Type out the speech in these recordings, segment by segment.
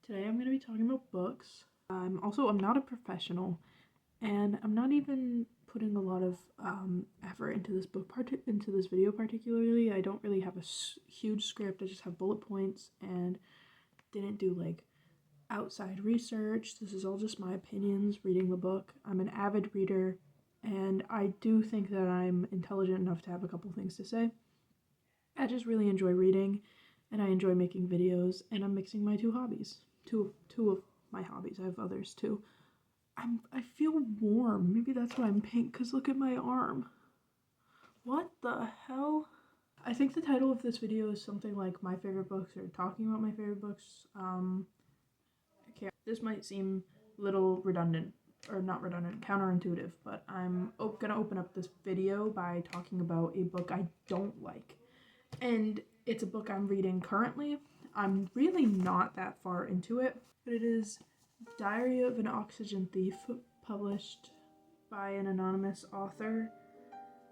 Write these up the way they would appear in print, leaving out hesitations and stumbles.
Today I'm going to be talking about books. I'm not a professional, and I'm not even putting a lot of effort into into this video particularly. I don't really have a huge script. I just have bullet points and didn't do like outside research. This is all just my opinions reading the book. I'm an avid reader, and I do think that I'm intelligent enough to have a couple things to say. I just really enjoy reading, and I enjoy making videos, and I'm mixing my two hobbies. Two of my hobbies. I have others too. I feel warm. Maybe that's why I'm pink, because look at my arm. What the hell? I think the title of this video is something like my favorite books or talking about my favorite books. Okay, this might seem a little redundant, or not redundant, counterintuitive, but I'm gonna open up this video by talking about a book I don't like. And it's a book I'm reading currently. I'm really not that far into it, but it is Diary of an Oxygen Thief, published by an anonymous author.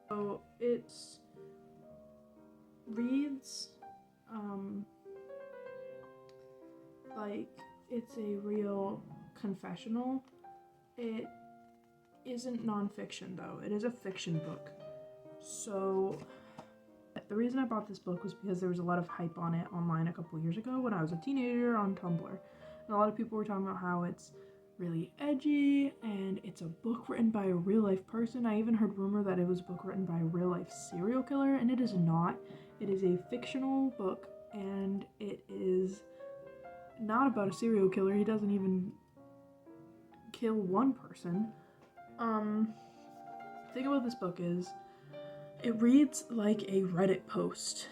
So it reads like it's a real confessional. It isn't nonfiction though, it is a fiction book. So the reason I bought this book was because there was a lot of hype on it online a couple years ago when I was a teenager on Tumblr. And a lot of people were talking about how it's really edgy and it's a book written by a real life person. I even heard rumor that it was a book written by a real life serial killer, and it is not. It is a fictional book, and it is not about a serial killer. He doesn't even kill one person. The thing about this book is it reads like a Reddit post.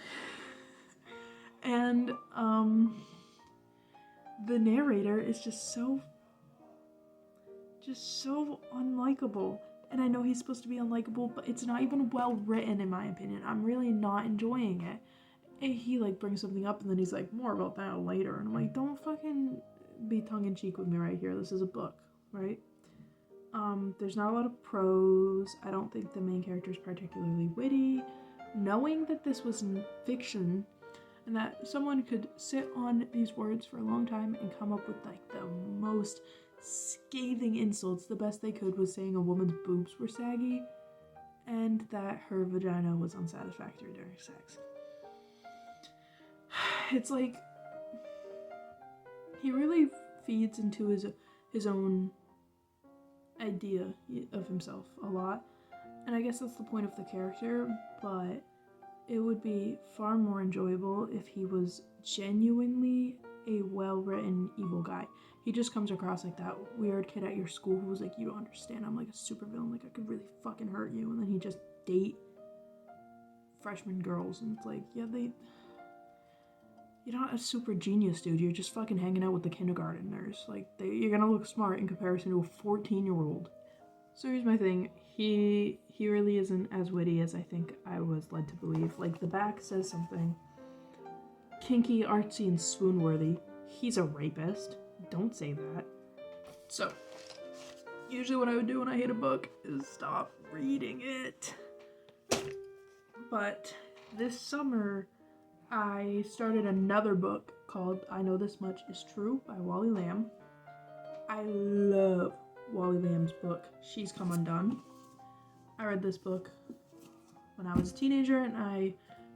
And the narrator is just so unlikable. And I know he's supposed to be unlikable, but it's not even well written in my opinion. I'm really not enjoying it. And he like brings something up and then he's like, more about that later. And I'm like, don't fucking be tongue-in-cheek with me right here. This is a book, right? There's not a lot of prose. I don't think the main character is particularly witty. Knowing that this was fiction and that someone could sit on these words for a long time and come up with like the most scathing insults, the best they could was saying a woman's boobs were saggy and that her vagina was unsatisfactory during sex. It's like he really feeds into his own idea of himself a lot, and I guess that's the point of the character, but it would be far more enjoyable if he was genuinely a well-written evil guy. He just comes across like that weird kid at your school who was like, you don't understand, I'm like a super villain, like I could really fucking hurt you, and then he just date freshman girls, and it's like, yeah, you're not a super genius, dude. You're just fucking hanging out with the kindergarteners. Like, you're gonna look smart in comparison to a 14-year-old. So here's my thing. He really isn't as witty as I think I was led to believe. Like, the back says something kinky, artsy, and swoon-worthy. He's a rapist. Don't say that. So, usually what I would do when I hate a book is stop reading it. But this summer, I started another book called I Know This Much Is True by Wally Lamb. I love Wally Lamb's book, She's Come Undone. I read this book when I was a teenager and I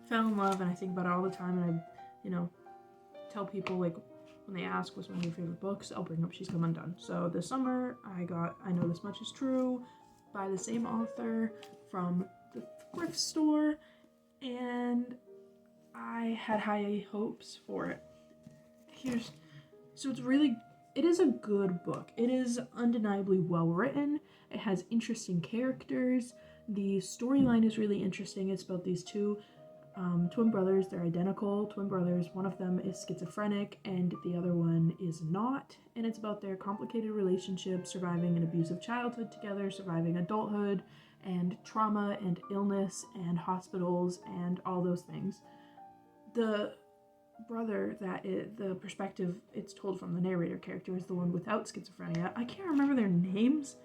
fell in love, and I think about it all the time, and I, tell people like when they ask what's one of your favorite books, I'll bring up She's Come Undone. So this summer I got I Know This Much Is True by the same author from the thrift store, and I had high hopes for it. It is a good book. It is undeniably well written. It has interesting characters. The storyline is really interesting. It's about these two twin brothers. They're identical twin brothers. One of them is schizophrenic and the other one is not. And it's about their complicated relationship, surviving an abusive childhood together, surviving adulthood, and trauma and illness and hospitals and all those things. The brother the perspective it's told from, the narrator character, is the one without schizophrenia. I can't remember their names.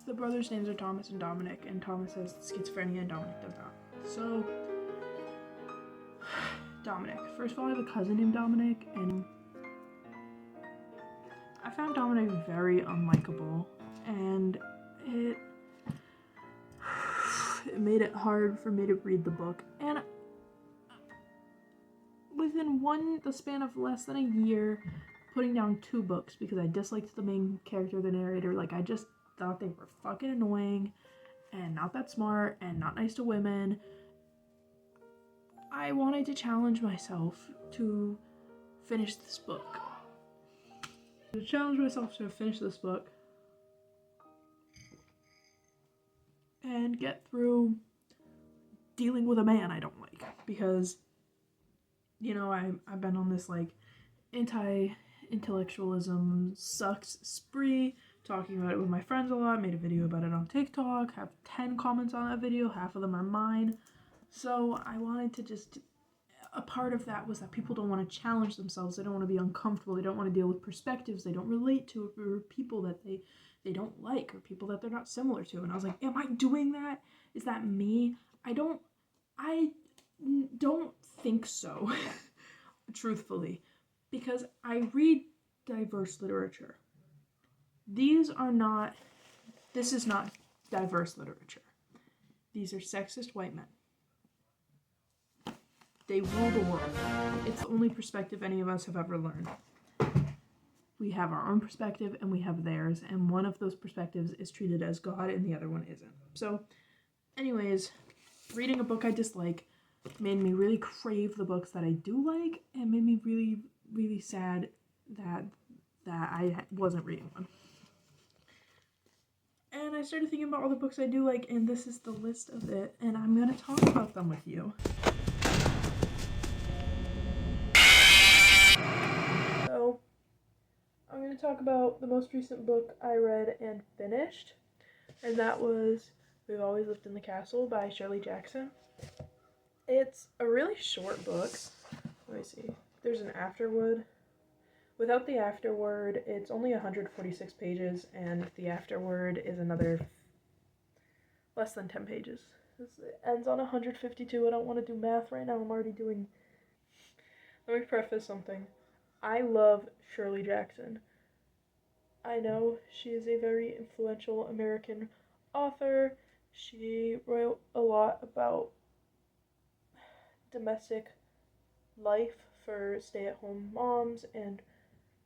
The brothers' names are Thomas and Dominic, and Thomas has schizophrenia and Dominic does not. So Dominic. First of all, I have a cousin named Dominic, and I found Dominic very unlikable, and it made it hard for me to read the book. And within the span of less than a year, putting down 2 books because I disliked the main character, the narrator, like I just thought they were fucking annoying and not that smart and not nice to women. I wanted to challenge myself to finish this book. And get through dealing with a man I don't like. Because, you know, I've been on this, like, anti-intellectualism sucks spree, talking about it with my friends a lot, made a video about it on TikTok, have 10 comments on that video, half of them are mine. So I wanted to just, a part of that was that people don't want to challenge themselves, they don't want to be uncomfortable, they don't want to deal with perspectives they don't relate to, or people that they don't like, or people that they're not similar to. And I was like, am I doing that? Is that me? I don't think so, truthfully, because I read diverse literature. This is not diverse literature. These are sexist white men. They rule the world. It's the only perspective any of us have ever learned. We have our own perspective and we have theirs, and one of those perspectives is treated as God and the other one isn't. So, anyways, reading a book I dislike made me really crave the books that I do like, and made me really, really sad that I wasn't reading them. And I started thinking about all the books I do like, and this is the list of it, and I'm going to talk about them with you. So, I'm going to talk about the most recent book I read and finished, and that was We've Always Lived in the Castle by Shirley Jackson. It's a really short book. Let me see. There's an afterword. Without the afterword, it's only 146 pages, and the afterword is another less than 10 pages. It ends on 152. I don't want to do math right now. I'm already doing... Let me preface something. I love Shirley Jackson. I know she is a very influential American author. She wrote a lot about domestic life for stay-at-home moms and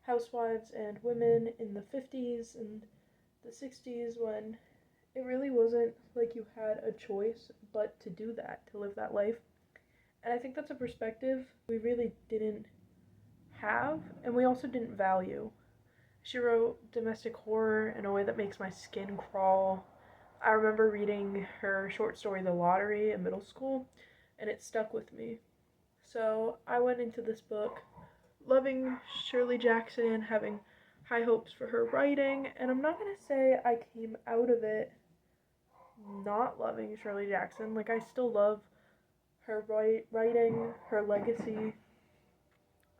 housewives and women in the 50s and the 60s, when it really wasn't like you had a choice but to do that, to live that life. And I think that's a perspective we really didn't have, and we also didn't value. She wrote domestic horror in a way that makes my skin crawl. I remember reading her short story, The Lottery, in middle school, and it stuck with me. So I went into this book loving Shirley Jackson, having high hopes for her writing, and I'm not going to say I came out of it not loving Shirley Jackson. Like, I still love her writing, her legacy,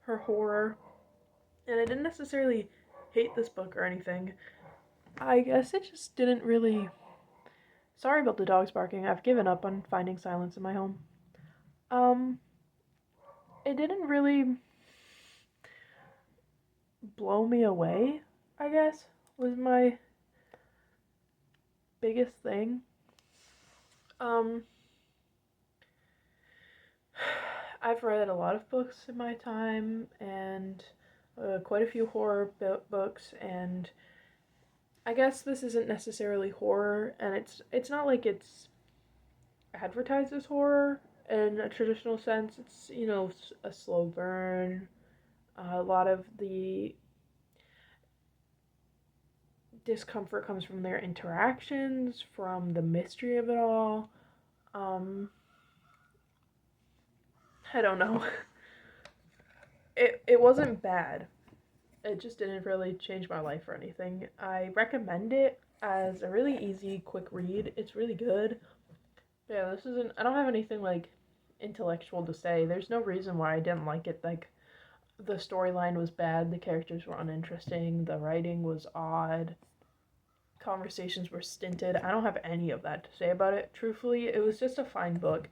her horror, and I didn't necessarily hate this book or anything. I guess it just didn't really... Sorry about the dogs barking. I've given up on finding silence in my home. It didn't really blow me away, I guess, was my biggest thing. I've read a lot of books in my time, and quite a few horror books, and I guess this isn't necessarily horror, and it's not like it's advertised as horror in a traditional sense. It's, you know, a slow burn. A lot of the discomfort comes from their interactions, from the mystery of it all. I don't know. It wasn't bad. It just didn't really change my life or anything. I recommend it as a really easy, quick read. It's really good. Yeah, I don't have anything, like, intellectual to say. There's no reason why I didn't like it. Like, the storyline was bad, the characters were uninteresting, the writing was odd, conversations were stinted. I don't have any of that to say about it. Truthfully, it was just a fine book.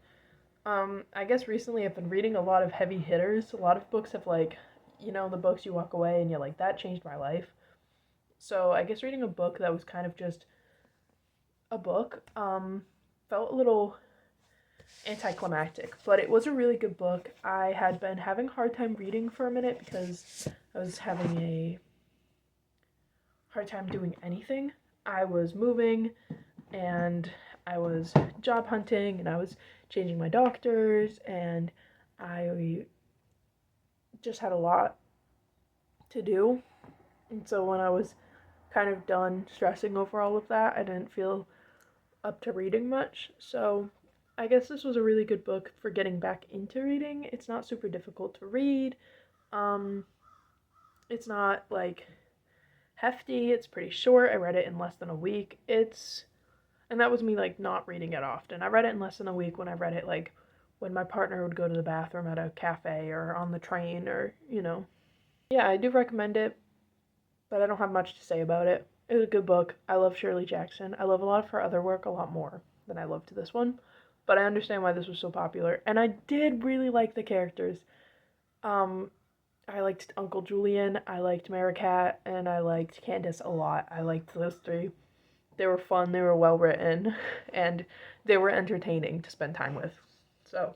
I guess recently I've been reading a lot of heavy hitters. A lot of books have like, the books you walk away and you're like, that changed my life. So I guess reading a book that was kind of just a book, felt a little anticlimactic, but it was a really good book. I had been having a hard time reading for a minute because I was having a hard time doing anything. I was moving and I was job hunting and I was changing my doctors and I just had a lot to do. And so when I was kind of done stressing over all of that, I didn't feel up to reading much. So I guess this was a really good book for getting back into reading. It's not super difficult to read. Um, it's not like hefty. It's pretty short. I read it in less than a week. And that was me like not reading it often. I read it in less than a week when I read it like when my partner would go to the bathroom at a cafe or on the train or. Yeah, I do recommend it, but I don't have much to say about it. It was a good book. I love Shirley Jackson. I love a lot of her other work a lot more than I loved this one, but I understand why this was so popular. And I did really like the characters. Um, I liked Uncle Julian, I liked Maricat, and I liked Candace a lot. I liked those three. They were fun, they were well written, and they were entertaining to spend time with. So.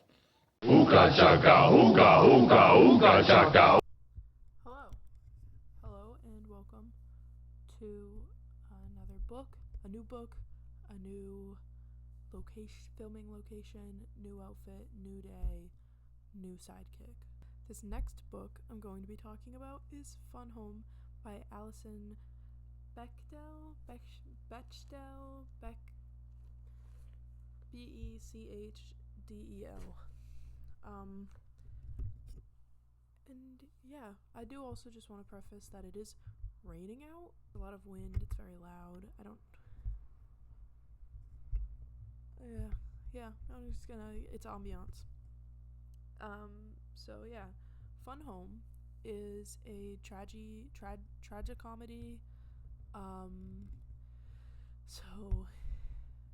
Ooga chaka, ooga, ooga, ooga chaka. Hello. Hello, and welcome to another book, a new book, a new filming location, new outfit, new day, new sidekick. This next book I'm going to be talking about is Fun Home by Alison Bechdel, Bechdel. And yeah, I do also just want to preface that it is raining out. A lot of wind, it's very loud. I'm just gonna, it's ambiance. So yeah, Fun Home is a tragicomedy. So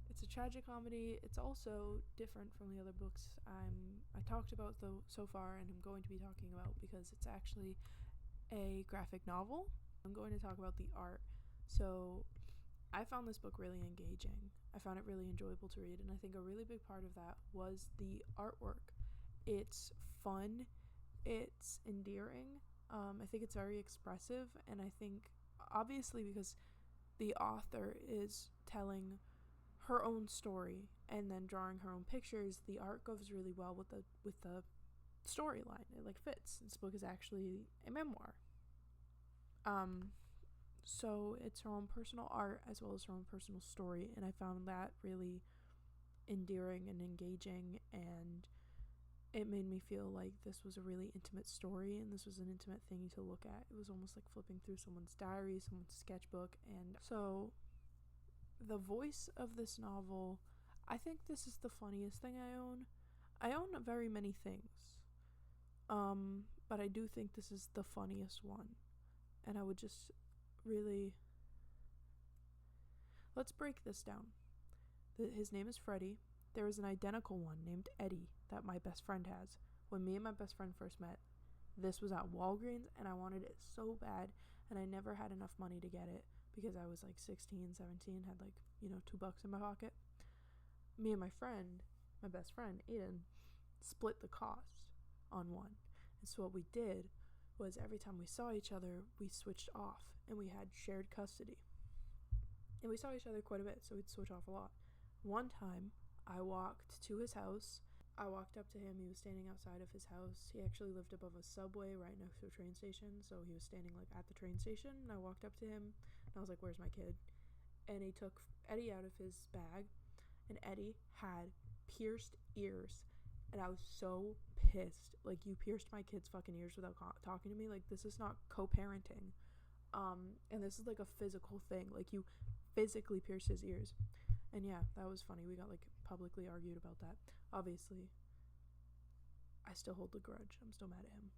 it's a tragicomedy. It's also different from the other books I talked about so far, and I'm going to be talking about because it's actually a graphic novel. I'm going to talk about the art. So I found this book really engaging. I found it really enjoyable to read, and I think a really big part of that was the artwork. It's fun, it's endearing. I think it's very expressive, and I think obviously because the author is telling her own story and then drawing her own pictures, the art goes really well with the storyline. It like fits. This book is actually a memoir. So it's her own personal art as well as her own personal story, and I found that really endearing and engaging, and it made me feel like this was a really intimate story and this was an intimate thing to look at. It was almost like flipping through someone's diary, someone's sketchbook. And so the voice of this novel, I think this is the funniest thing I own. I own very many things, but I do think this is the funniest one. And I would just really... Let's break this down. His name is Freddie. There is an identical one named Eddie that my best friend has. When me and my best friend first met, this was at Walgreens, and I wanted it so bad, and I never had enough money to get it because I was like 16, 17, had like, $2 in my pocket. Me and my best friend, Aiden, split the cost on one. And so what we did was every time we saw each other, we switched off, and we had shared custody. And we saw each other quite a bit, so we'd switch off a lot. One time, I walked to his house. I walked up to him. He was standing outside of his house. He actually lived above a subway right next to a train station, so he was standing like at the train station, and I walked up to him, and I was like, "Where's my kid?" And he took Eddie out of his bag, and Eddie had pierced ears, and I was so pissed. Like, you pierced my kid's fucking ears without talking to me? Like, this is not co-parenting. And this is like a physical thing. Like, you physically pierced his ears. And yeah, that was funny. We got like publicly argued about that. Obviously, I still hold the grudge. I'm still mad at him.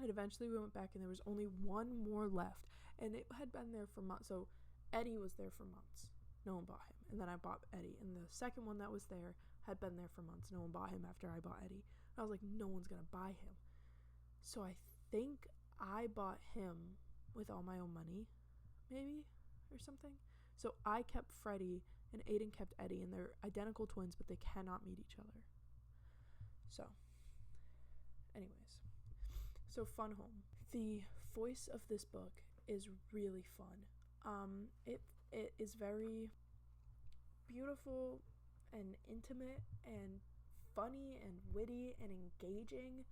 And eventually we went back, and there was only one more left, and it had been there for months. So Eddie was there for months. No one bought him. And then I bought Eddie. And the second one that was there had been there for months. No one bought him after I bought Eddie. And I was like, no one's gonna buy him. So I think I bought him with all my own money, maybe, or something. So I kept Freddie and Aiden kept Eddie, and they're identical twins, but they cannot meet each other. So, anyways. So Fun Home. The voice of this book is really fun. It is very beautiful and intimate and funny and witty and engaging.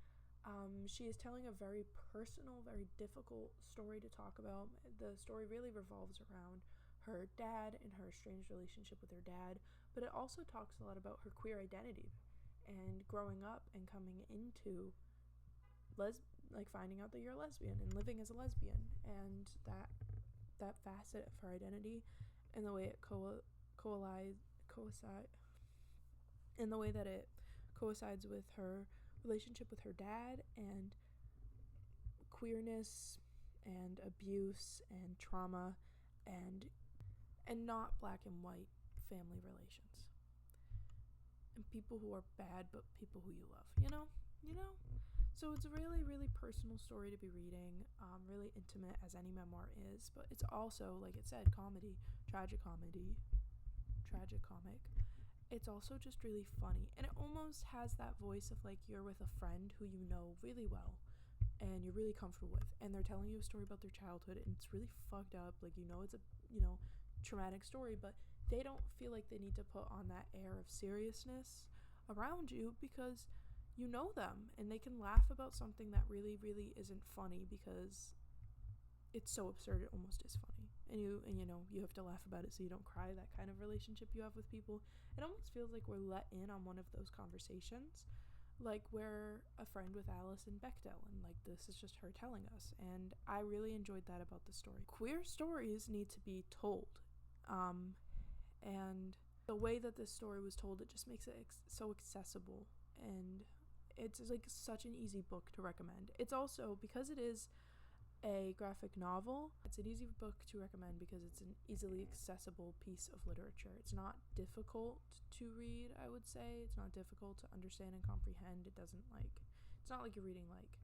She is telling a very personal, very difficult story to talk about. The story really revolves around her dad and her estranged relationship with her dad, but it also talks a lot about her queer identity and growing up and coming into finding out that you're a lesbian and living as a lesbian, and that facet of her identity and the way it coincides with her relationship with her dad and queerness and abuse and trauma and not black and white family relations and people who are bad but people who you love, you know. So it's a really, really personal story to be reading, really intimate, as any memoir is, but it's also, like it said, tragic comic. It's also just really funny, and it almost has that voice of like you're with a friend who you know really well and you're really comfortable with, and they're telling you a story about their childhood, and it's really fucked up, like it's a traumatic story, but they don't feel like they need to put on that air of seriousness around you because you know them, and they can laugh about something that really, really isn't funny because it's so absurd it almost is funny, and you have to laugh about it so you don't cry. That kind of relationship you have with people, it almost feels like we're let in on one of those conversations, like we're a friend with Alison Bechdel, and like this is just her telling us, and I really enjoyed that about the story. Queer stories need to be told, and the way that this story was told, it just makes it so accessible, and it's like such an easy book to recommend. It's also, because it is a graphic novel, it's an easy book to recommend because it's an easily accessible piece of literature. It's not difficult to read, I would say. It's not difficult to understand and comprehend. It's not like you're reading like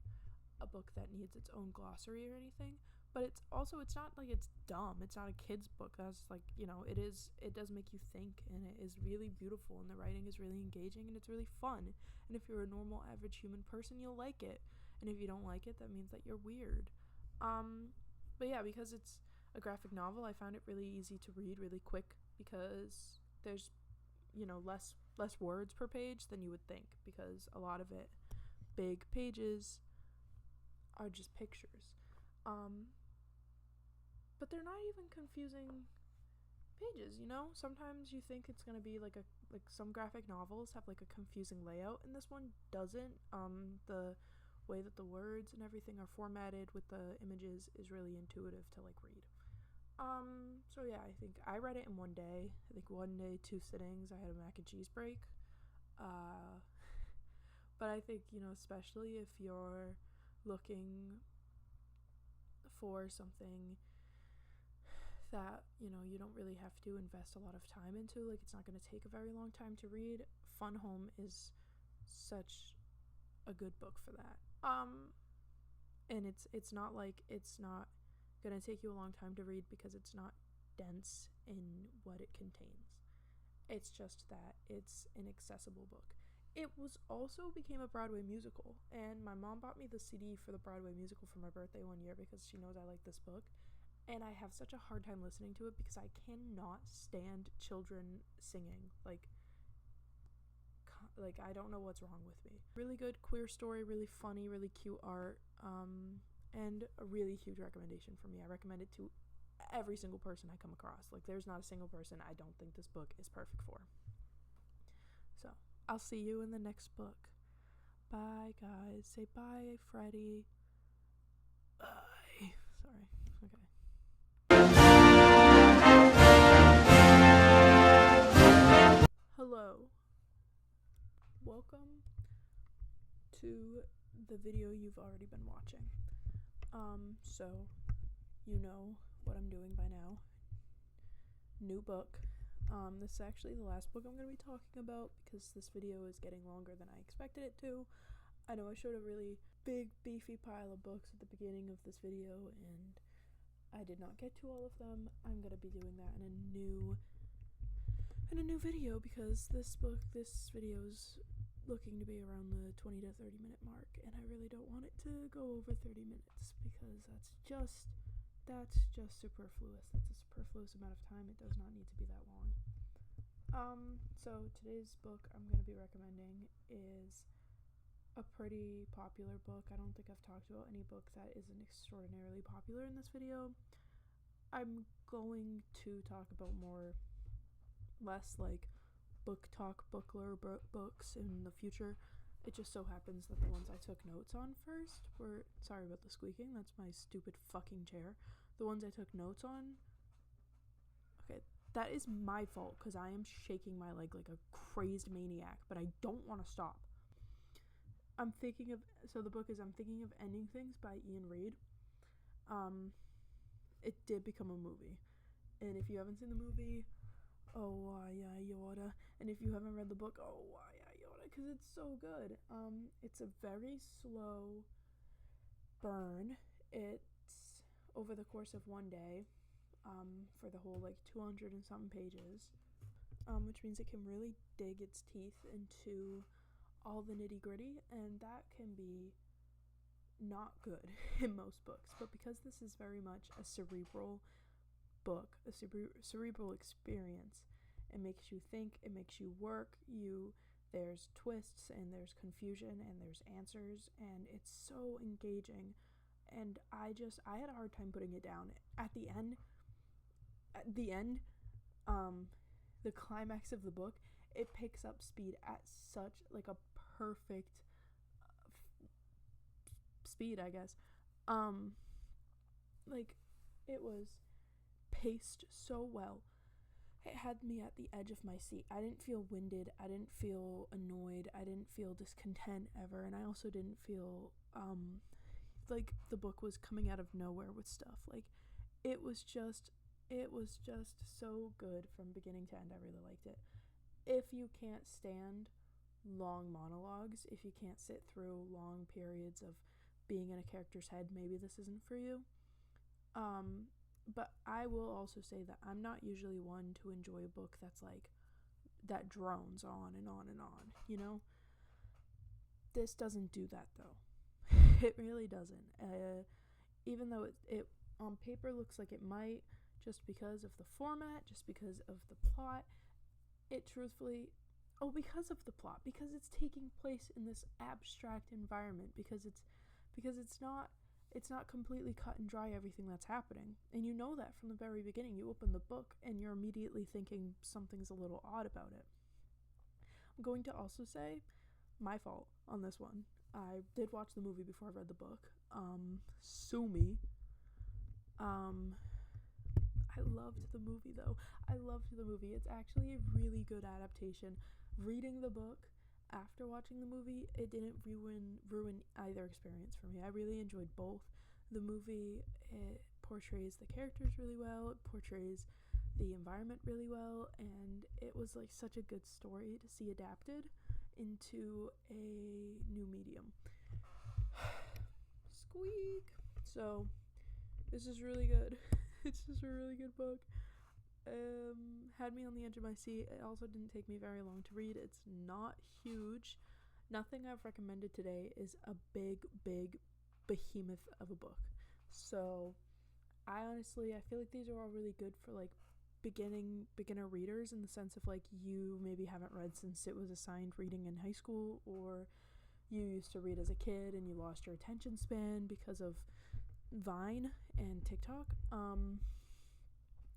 a book that needs its own glossary or anything, but it's not like it's dumb. It's not a kid's book. That's like, it does make you think, and it is really beautiful, and the writing is really engaging, and it's really fun, and if you're a normal average human person, you'll like it, and if you don't like it, that means that you're weird. But yeah, because it's a graphic novel, I found it really easy to read, really quick, because there's less words per page than you would think, because a lot of it, big pages, are just pictures. But they're not even confusing pages, Sometimes you think it's gonna be like some graphic novels have like a confusing layout, and this one doesn't. The way that the words and everything are formatted with the images is really intuitive to like read. So yeah, I think I read it in one day. I think 1 day, 2 sittings. I had a mac and cheese break. But I think, especially if you're looking for something that, you don't really have to invest a lot of time into, like it's not going to take a very long time to read, Fun Home is such a good book for that. And it's not like it's not going to take you a long time to read because it's not dense in what it contains. It's just that it's an accessible book. It became a Broadway musical, and my mom bought me the CD for the Broadway musical for my birthday one year because she knows I like this book, and I have such a hard time listening to it because I cannot stand children singing. Like I don't know what's wrong with me. Really good queer story, really funny, really cute art, and a really huge recommendation for me. I recommend it to every single person I come across. Like there's not a single person I don't think this book is perfect for. So I'll see you in the next book. Bye, guys. Say bye, Freddie. Bye. Sorry. Okay. Hello. Welcome to the video you've already been watching. So you know what I'm doing by now. New book. This is actually the last book I'm going to be talking about because this video is getting longer than I expected it to. I know I showed a really big, beefy pile of books at the beginning of this video, and I did not get to all of them. I'm going to be doing that in a new video because this video is looking to be around the 20 to 30 minute mark, and I really don't want it to go over 30 minutes because that's just superfluous. That's a superfluous amount of time. It does not need to be that long. So today's book I'm going to be recommending is a pretty popular book. I don't think I've talked about any book that isn't extraordinarily popular in this video. I'm going to talk about less like book talk, books in the future. It just so happens that the ones I took notes on first were, sorry about the squeaking, that's my stupid fucking chair. The ones I took notes on, okay, that is my fault because I am shaking my leg like a crazed maniac, but I don't want to stop. The book is I'm Thinking of Ending Things by Ian Reid. It did become a movie, and if you haven't seen the movie, oh, yadda. And if you haven't read the book, oh, yadda, because it's so good. It's a very slow burn. It's over the course of one day, for the whole, 200 and something pages, which means it can really dig its teeth into all the nitty-gritty, and that can be not good in most books. But because this is very much a cerebral book, a cerebral experience, it makes you think, it makes you work, there's twists and there's confusion and there's answers, and it's so engaging, and I had a hard time putting it down. At the end, the climax of the book, it picks up speed at such a perfect speed, I guess. It was paced so well. It had me at the edge of my seat. I didn't feel winded. I didn't feel annoyed. I didn't feel discontent ever. And I also didn't feel like the book was coming out of nowhere with stuff. It was just so good from beginning to end. I really liked it. If you can't stand long monologues, if you can't sit through long periods of being in a character's head, maybe this isn't for you. But I will also say that I'm not usually one to enjoy a book that drones on and on and on, This doesn't do that, though. It really doesn't. Even though it on paper looks like it might, just because of the format, just because of the plot, because of the plot, because it's taking place in this abstract environment, because it's not completely cut and dry, everything that's happening. And you know that from the very beginning. You open the book and you're immediately thinking something's a little odd about it. I'm going to also say, my fault on this one. I did watch the movie before I read the book. Sue me. I loved the movie, though. I loved the movie. It's actually a really good adaptation. Reading the book after watching the movie, it didn't ruin either experience for me. I really enjoyed both. The movie, it portrays the characters really well, it portrays the environment really well, and it was such a good story to see adapted into a new medium. Squeak. So this is really good. It's just a really good book. Had me on the edge of my seat. It also didn't take me very long to read. It's not huge. Nothing I've recommended today is a big behemoth of a book. So I feel like these are all really good for beginner readers, in the sense of you maybe haven't read since it was assigned reading in high school, or you used to read as a kid and you lost your attention span because of Vine and TikTok.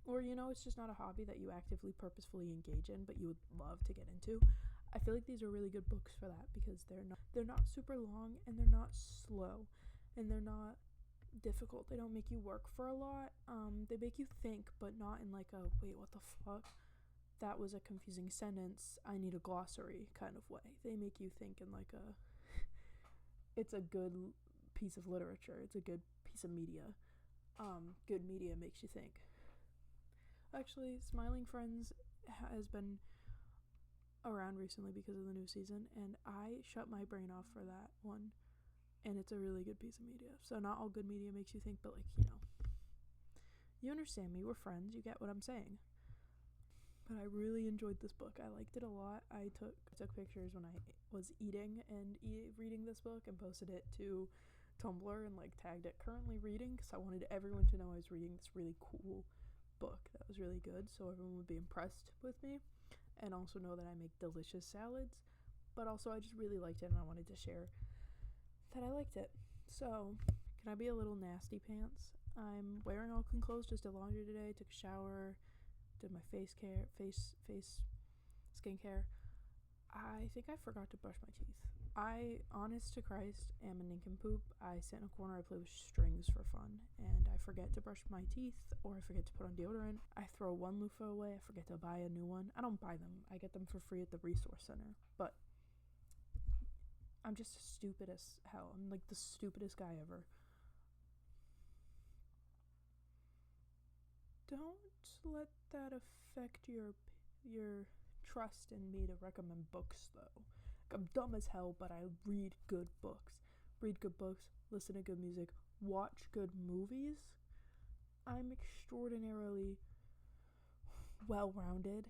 Or, it's just not a hobby that you actively, purposefully engage in, but you would love to get into. I feel like these are really good books for that, because they're not super long, and they're not slow, and they're not difficult. They don't make you work for a lot. They make you think, but not in wait, what the fuck? That was a confusing sentence. I need a glossary kind of way. They make you think in it's a good piece of literature. It's a good piece of media. Good media makes you think. Actually, Smiling Friends has been around recently because of the new season, and I shut my brain off for that one, and it's a really good piece of media. So not all good media makes you think, but like, you understand me, we're friends, you get what I'm saying. But I really enjoyed this book. I liked it a lot. I took pictures when I was eating and reading this book and posted it to Tumblr and like tagged it currently reading, because I wanted everyone to know I was reading this really cool book that was really good, so everyone would be impressed with me and also know that I make delicious salads. But also I just really liked it, and I wanted to share that I liked it. So can I be a little nasty pants? I'm wearing all clean clothes, just did laundry today, took a shower, did my face skincare. I think I forgot to brush my teeth. I, honest to Christ, am a nincompoop. I sit in a corner, I play with strings for fun, and I forget to brush my teeth, or I forget to put on deodorant. I throw one loofah away, I forget to buy a new one. I don't buy them, I get them for free at the resource center. But I'm just stupid as hell. I'm like the stupidest guy ever. Don't let that affect your trust in me to recommend books, though. Like, I'm dumb as hell, but I read good books. Listen to good music, watch good movies. I'm extraordinarily well-rounded,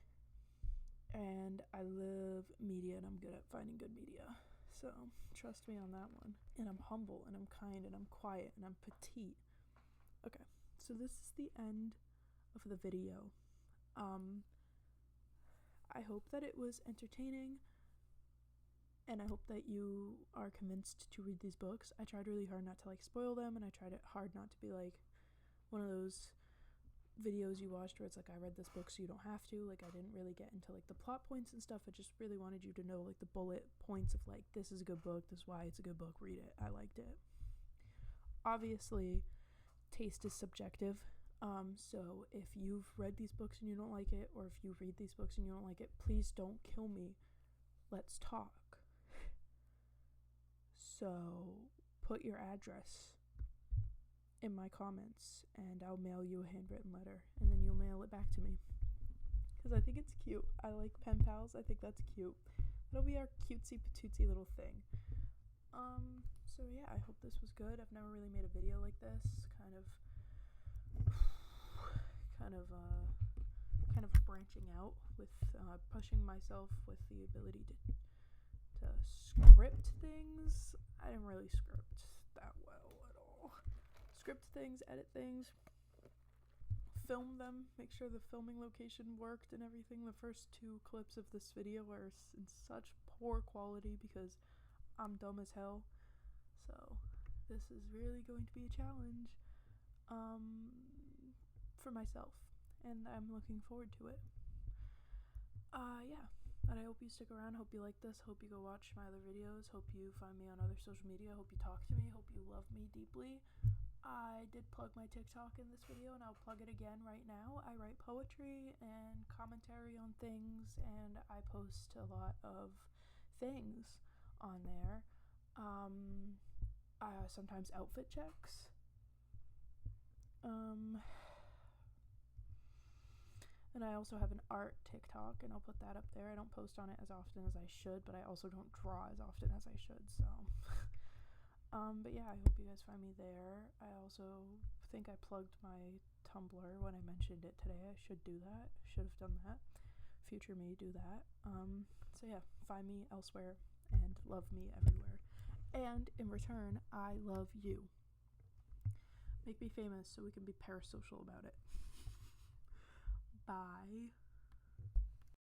and I love media, and I'm good at finding good media. So, trust me on that one. And I'm humble, and I'm kind, and I'm quiet, and I'm petite. Okay, so this is the end of the video. I hope that it was entertaining, and I hope that you are convinced to read these books. I tried really hard not to like spoil them, and I tried hard not to be like one of those videos you watched where it's like, I read this book so you don't have to. Like, I didn't really get into like the plot points and stuff. I just really wanted you to know like the bullet points of like, this is a good book, this is why it's a good book, read it, I liked it. Obviously, taste is subjective. So if you've read these books and you don't like it, or if you read these books and you don't like it, please don't kill me. Let's talk. So put your address in my comments, and I'll mail you a handwritten letter, and then you'll mail it back to me, because I think it's cute. I like pen pals. I think that's cute. That'll be our cutesy patootsy little thing. So yeah, I hope this was good. I've never really made a video like this, kind of branching out with pushing myself with the ability to script things. I didn't really script that well at all. Script things, edit things, film them, make sure the filming location worked and everything. The first 2 clips of this video are in such poor quality because I'm dumb as hell. So this is really going to be a challenge for myself, and I'm looking forward to it. Yeah, and I hope you stick around, hope you like this, hope you go watch my other videos, hope you find me on other social media, hope you talk to me, hope you love me deeply. I did plug my TikTok in this video, and I'll plug it again right now. I write poetry and commentary on things, and I post a lot of things on there. Sometimes outfit checks. And I also have an art TikTok, and I'll put that up there. I don't post on it as often as I should, but I also don't draw as often as I should, so. But yeah, I hope you guys find me there. I also think I plugged my Tumblr when I mentioned it today. I should do that. Should have done that. Future me, do that. So yeah, find me elsewhere and love me everywhere. And in return, I love you. Make me famous so we can be parasocial about it.